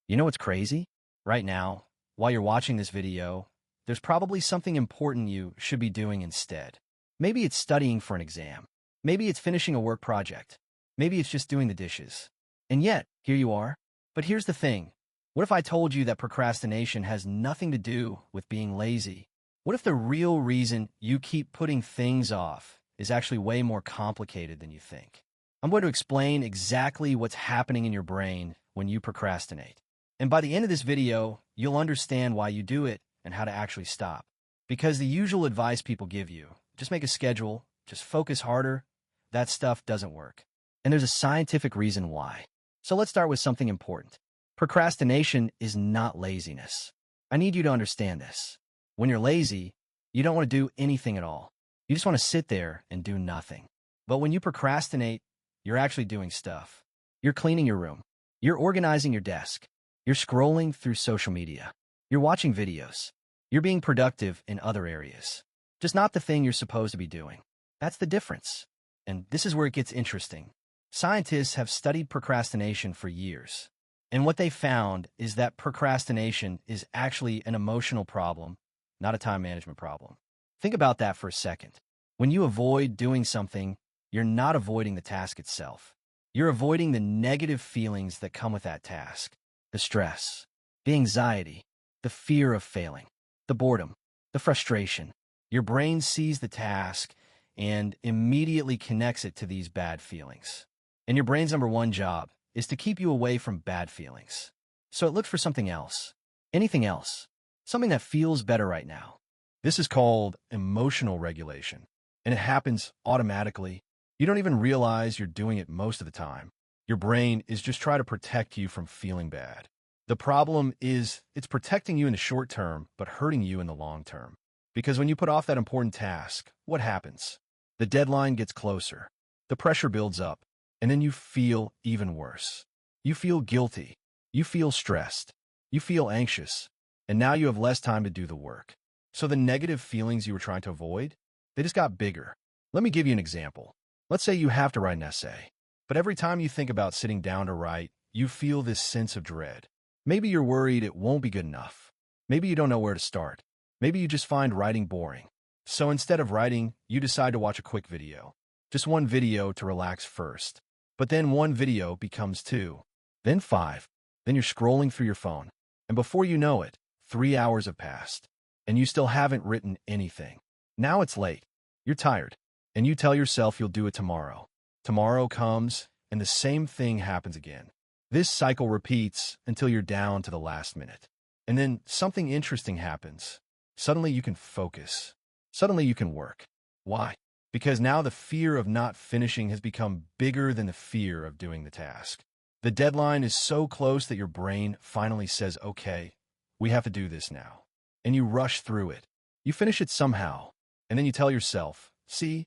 You know what's crazy? Right now, while you're watching this video, there's probably something important you should be doing instead. Maybe it's studying for an exam. Maybe it's finishing a work project. Maybe it's just doing the dishes. And yet, here you are. But here's the thing. What if I told you that procrastination has nothing to do with being lazy? What if the real reason you keep putting things off is actually way more complicated than you think? I'm going to explain exactly what's happening in your brain when you procrastinate. And by the end of this video, you'll understand why you do it and how to actually stop. Because the usual advice people give you, just make a schedule, just focus harder, that stuff doesn't work. And there's a scientific reason why. So let's start with something important. Procrastination is not laziness. I need you to understand this. When you're lazy, you don't want to do anything at all. You just want to sit there and do nothing. But when you procrastinate, you're actually doing stuff. You're cleaning your room. You're organizing your desk. You're scrolling through social media. You're watching videos. You're being productive in other areas. Just not the thing you're supposed to be doing. That's the difference. And this is where it gets interesting. Scientists have studied procrastination for years. And what they found is that procrastination is actually an emotional problem, not a time management problem. Think about that for a second. When you avoid doing something, you're not avoiding the task itself. You're avoiding the negative feelings that come with that task. The stress, the anxiety, the fear of failing, the boredom, the frustration. Your brain sees the task and immediately connects it to these bad feelings. And your brain's number one job is to keep you away from bad feelings. So it looks for something else, anything else, something that feels better right now. This is called emotional regulation, and it happens automatically. You don't even realize you're doing it most of the time. Your brain is just trying to protect you from feeling bad. The problem is it's protecting you in the short term, but hurting you in the long term. Because when you put off that important task, what happens? The deadline gets closer. The pressure builds up, and then you feel even worse. You feel guilty. You feel stressed. You feel anxious. And now you have less time to do the work. So the negative feelings you were trying to avoid, they just got bigger. Let me give you an example. Let's say you have to write an essay. But every time you think about sitting down to write, you feel this sense of dread. Maybe you're worried it won't be good enough. Maybe you don't know where to start. Maybe you just find writing boring. So instead of writing, you decide to watch a quick video. Just one video to relax first. But then one video becomes two, then five. Then you're scrolling through your phone. And before you know it, 3 hours have passed. And you still haven't written anything. Now it's late. You're tired. And you tell yourself you'll do it tomorrow. Tomorrow comes, and the same thing happens again. This cycle repeats until you're down to the last minute. And then something interesting happens. Suddenly you can focus. Suddenly you can work. Why? Because now the fear of not finishing has become bigger than the fear of doing the task. The deadline is so close that your brain finally says, okay, we have to do this now. And you rush through it. You finish it somehow. And then you tell yourself, see,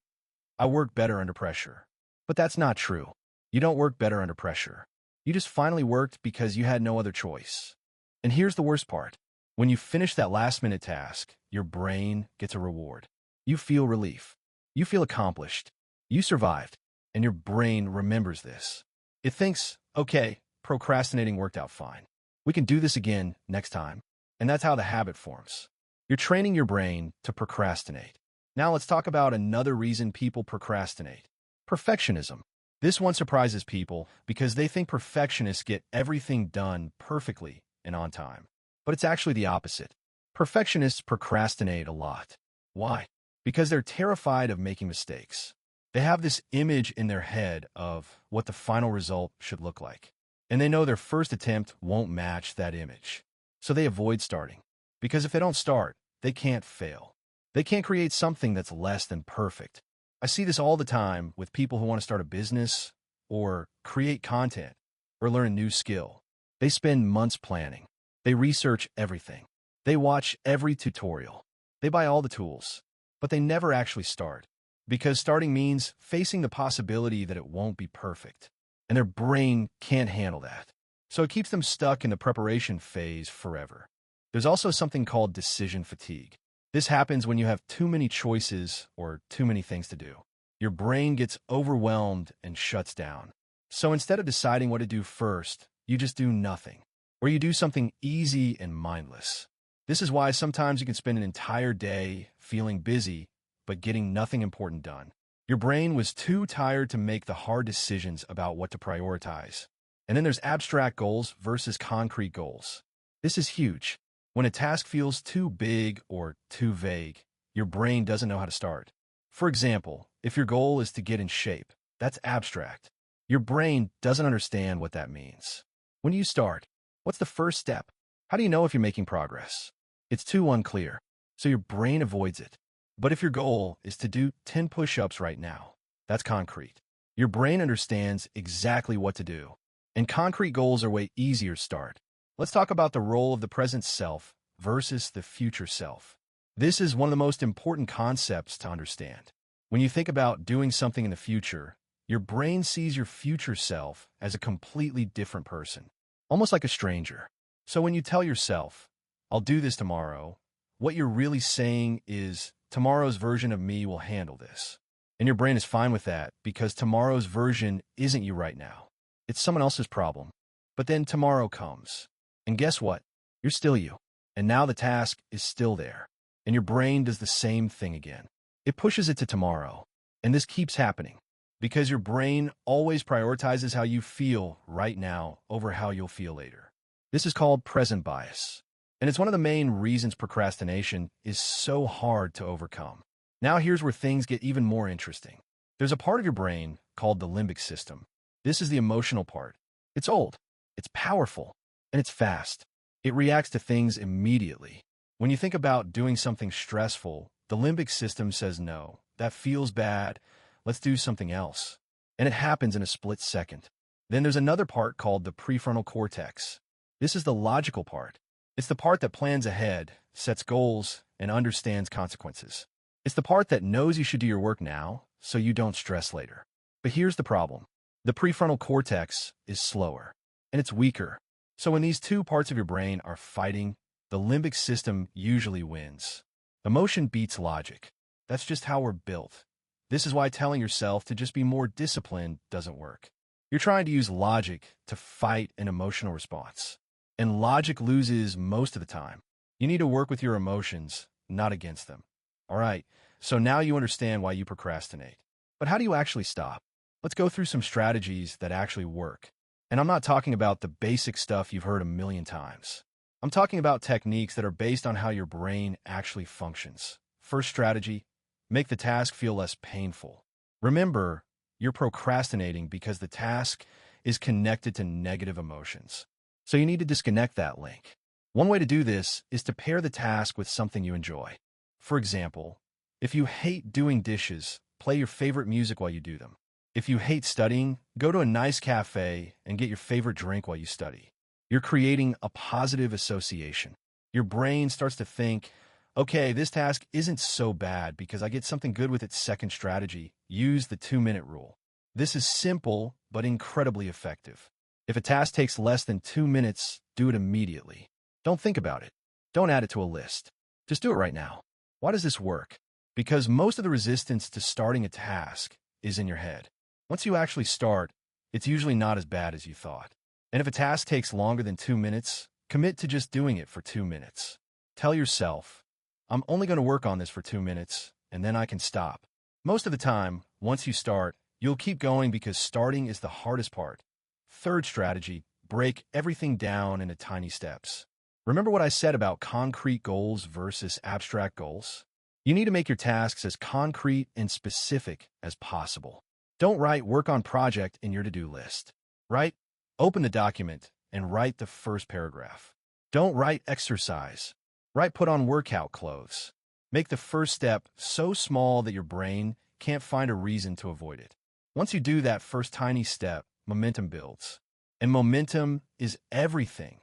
I work better under pressure. But that's not true. You don't work better under pressure. You just finally worked because you had no other choice. And here's the worst part. When you finish that last-minute task, your brain gets a reward. You feel relief. You feel accomplished. You survived. And your brain remembers this. It thinks, okay, procrastinating worked out fine. We can do this again next time. And that's how the habit forms. You're training your brain to procrastinate. Now let's talk about another reason people procrastinate. Perfectionism. This one surprises people because they think perfectionists get everything done perfectly and on time. But it's actually the opposite. Perfectionists procrastinate a lot. Why? Because they're terrified of making mistakes. They have this image in their head of what the final result should look like. And they know their first attempt won't match that image. So they avoid starting. Because if they don't start, they can't fail. They can't create something that's less than perfect. I see this all the time with people who want to start a business or create content or learn a new skill. They spend months planning. They research everything. They watch every tutorial. They buy all the tools. But they never actually start. Because starting means facing the possibility that it won't be perfect. And their brain can't handle that. So it keeps them stuck in the preparation phase forever. There's also something called decision fatigue. This happens when you have too many choices or too many things to do. Your brain gets overwhelmed and shuts down. So instead of deciding what to do first, you just do nothing. or you do something easy and mindless. This is why sometimes you can spend an entire day feeling busy, but getting nothing important done. Your brain was too tired to make the hard decisions about what to prioritize. And then there's abstract goals versus concrete goals. This is huge. When a task feels too big or too vague, your brain doesn't know how to start. For example, if your goal is to get in shape, that's abstract. Your brain doesn't understand what that means. When you start, what's the first step? How do you know if you're making progress? It's too unclear, so your brain avoids it. But if your goal is to do 10 push-ups right now, that's concrete. Your brain understands exactly what to do. And concrete goals are way easier to start. Let's talk about the role of the present self versus the future self. This is one of the most important concepts to understand. When you think about doing something in the future, your brain sees your future self as a completely different person, almost like a stranger. So when you tell yourself, I'll do this tomorrow, what you're really saying is, tomorrow's version of me will handle this. And your brain is fine with that because tomorrow's version isn't you right now. It's someone else's problem. But then tomorrow comes. And guess what? You're still you. And now the task is still there. And your brain does the same thing again. It pushes it to tomorrow. And this keeps happening because your brain always prioritizes how you feel right now over how you'll feel later. This is called present bias. And it's one of the main reasons procrastination is so hard to overcome. Now here's where things get even more interesting. There's a part of your brain called the limbic system. This is the emotional part. It's old, it's powerful, and it's fast. It reacts to things immediately. When you think about doing something stressful, the limbic system says no, that feels bad, let's do something else. And it happens in a split second. Then there's another part called the prefrontal cortex. This is the logical part. It's the part that plans ahead, sets goals, and understands consequences. It's the part that knows you should do your work now, so you don't stress later. But here's the problem. The prefrontal cortex is slower, and it's weaker. So when these two parts of your brain are fighting, the limbic system usually wins. Emotion beats logic. That's just how we're built. This is why telling yourself to just be more disciplined doesn't work. You're trying to use logic to fight an emotional response. And logic loses most of the time. You need to work with your emotions, not against them. All right, so now you understand why you procrastinate. But how do you actually stop? Let's go through some strategies that actually work. And I'm not talking about the basic stuff you've heard a million times. I'm talking about techniques that are based on how your brain actually functions. First strategy, make the task feel less painful. Remember, you're procrastinating because the task is connected to negative emotions. So you need to disconnect that link. One way to do this is to pair the task with something you enjoy. For example, if you hate doing dishes, play your favorite music while you do them. If you hate studying, go to a nice cafe and get your favorite drink while you study. You're creating a positive association. Your brain starts to think, okay, this task isn't so bad because I get something good with its second strategy. Use the 2-minute rule. This is simple, but incredibly effective. If a task takes less than 2 minutes, do it immediately. Don't think about it. Don't add it to a list. Just do it right now. Why does this work? Because most of the resistance to starting a task is in your head. Once you actually start, it's usually not as bad as you thought. And if a task takes longer than 2 minutes, commit to just doing it for 2 minutes. Tell yourself, I'm only going to work on this for 2 minutes, and then I can stop. Most of the time, once you start, you'll keep going because starting is the hardest part. Third strategy, break everything down into tiny steps. Remember what I said about concrete goals versus abstract goals? You need to make your tasks as concrete and specific as possible. Don't write work on project in your to-do list. Right? Open the document and write the first paragraph. Don't write exercise. Write put on workout clothes. Make the first step so small that your brain can't find a reason to avoid it. Once you do that first tiny step, momentum builds. And momentum is everything.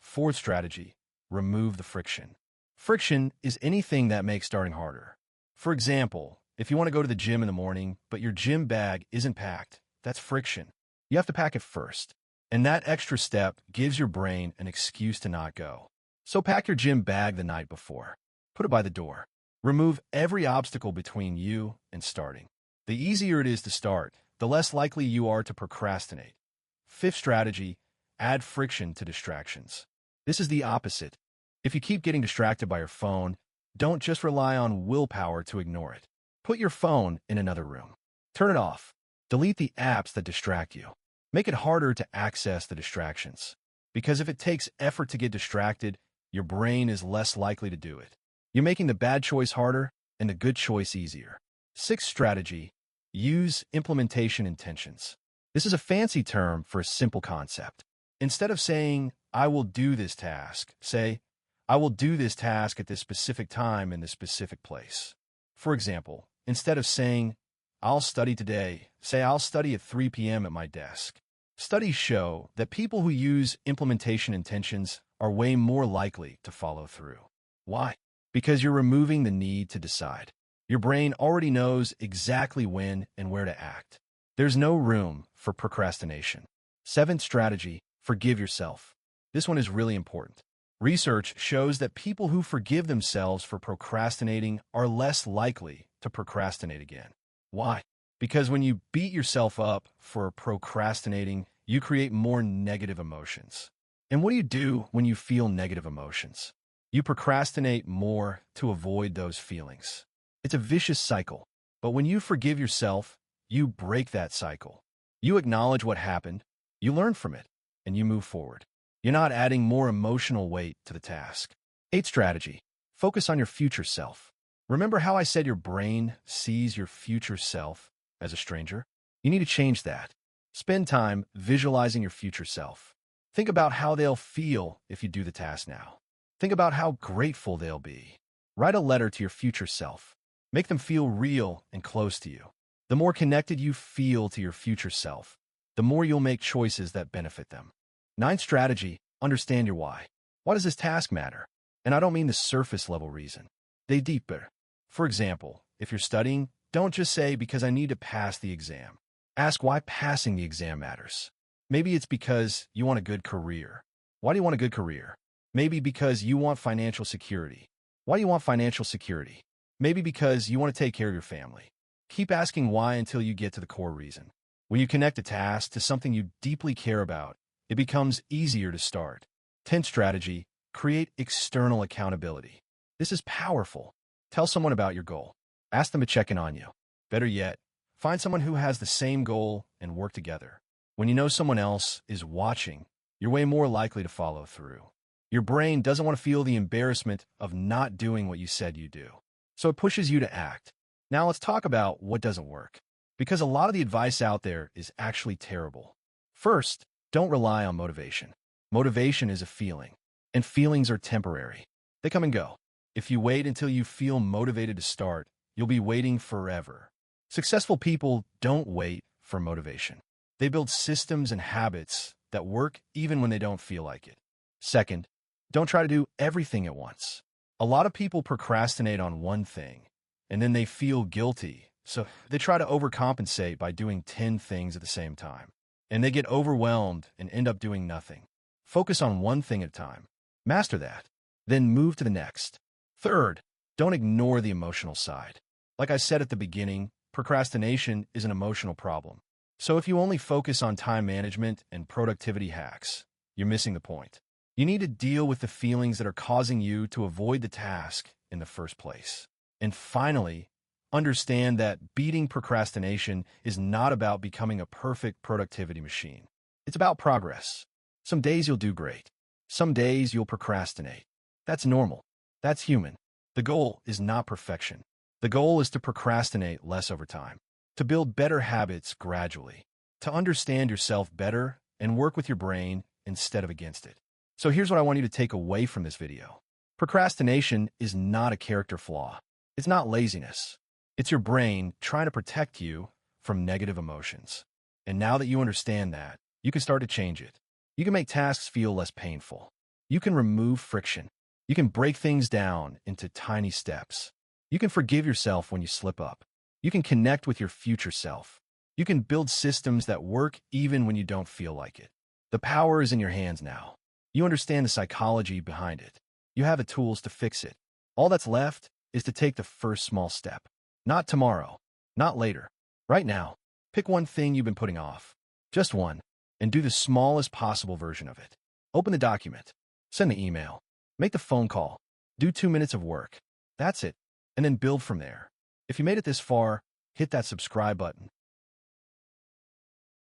Fourth strategy, remove the friction. Friction is anything that makes starting harder. For example, if you want to go to the gym in the morning, but your gym bag isn't packed, that's friction. You have to pack it first. And that extra step gives your brain an excuse to not go. So pack your gym bag the night before. Put it by the door. Remove every obstacle between you and starting. The easier it is to start, the less likely you are to procrastinate. Fifth strategy, add friction to distractions. This is the opposite. If you keep getting distracted by your phone, don't just rely on willpower to ignore it. Put your phone in another room. Turn it off. Delete the apps that distract you. Make it harder to access the distractions. Because if it takes effort to get distracted, your brain is less likely to do it. You're making the bad choice harder and the good choice easier. Sixth strategy, use implementation intentions. This is a fancy term for a simple concept. Instead of saying, I will do this task, say, I will do this task at this specific time in this specific place. For example, instead of saying, I'll study today, say, I'll study at 3 p.m. at my desk. Studies show that people who use implementation intentions are way more likely to follow through. Why? Because you're removing the need to decide. Your brain already knows exactly when and where to act. There's no room for procrastination. Seventh strategy, forgive yourself. This one is really important. Research shows that people who forgive themselves for procrastinating are less likely to procrastinate again. Why? Because when you beat yourself up for procrastinating, you create more negative emotions. And what do you do when you feel negative emotions? You procrastinate more to avoid those feelings. It's a vicious cycle. But when you forgive yourself, you break that cycle. You acknowledge what happened, you learn from it, and you move forward. You're not adding more emotional weight to the task. Eighth strategy, focus on your future self. Remember how I said your brain sees your future self as a stranger? You need to change that. Spend time visualizing your future self. Think about how they'll feel if you do the task now. Think about how grateful they'll be. Write a letter to your future self. Make them feel real and close to you. The more connected you feel to your future self, the more you'll make choices that benefit them. Ninth strategy, understand your why. Why does this task matter? And I don't mean the surface level reason. Dig deeper. For example, if you're studying, don't just say, because I need to pass the exam. Ask why passing the exam matters. Maybe it's because you want a good career. Why do you want a good career? Maybe because you want financial security. Why do you want financial security? Maybe because you want to take care of your family. Keep asking why until you get to the core reason. When you connect a task to something you deeply care about, it becomes easier to start. 10th strategy, create external accountability. This is powerful. Tell someone about your goal. Ask them to check in on you. Better yet, find someone who has the same goal and work together. When you know someone else is watching, you're way more likely to follow through. Your brain doesn't want to feel the embarrassment of not doing what you said you do. So it pushes you to act. Now let's talk about what doesn't work. Because a lot of the advice out there is actually terrible. First, don't rely on motivation. Motivation is a feeling, and feelings are temporary. They come and go. If you wait until you feel motivated to start, you'll be waiting forever. Successful people don't wait for motivation. They build systems and habits that work even when they don't feel like it. Second, don't try to do everything at once. A lot of people procrastinate on one thing, and then they feel guilty, so they try to overcompensate by doing 10 things at the same time. And they get overwhelmed and end up doing nothing. Focus on one thing at a time. Master that. Then move to the next. Third, don't ignore the emotional side. Like I said at the beginning, procrastination is an emotional problem. So if you only focus on time management and productivity hacks, you're missing the point. You need to deal with the feelings that are causing you to avoid the task in the first place. And finally, understand that beating procrastination is not about becoming a perfect productivity machine. It's about progress. Some days you'll do great. Some days you'll procrastinate. That's normal. That's human. The goal is not perfection. The goal is to procrastinate less over time, to build better habits gradually, to understand yourself better and work with your brain instead of against it. So here's what I want you to take away from this video. Procrastination is not a character flaw. It's not laziness. It's your brain trying to protect you from negative emotions. And now that you understand that, you can start to change it. You can make tasks feel less painful. You can remove friction. You can break things down into tiny steps. You can forgive yourself when you slip up. You can connect with your future self. You can build systems that work even when you don't feel like it. The power is in your hands now. You understand the psychology behind it. You have the tools to fix it. All that's left is to take the first small step. Not tomorrow, not later. Right now, pick one thing you've been putting off. Just one. and do the smallest possible version of it. Open the document, send the email, make the phone call, do 2 minutes of work. That's it, and then build from there. If you made it this far, hit that subscribe button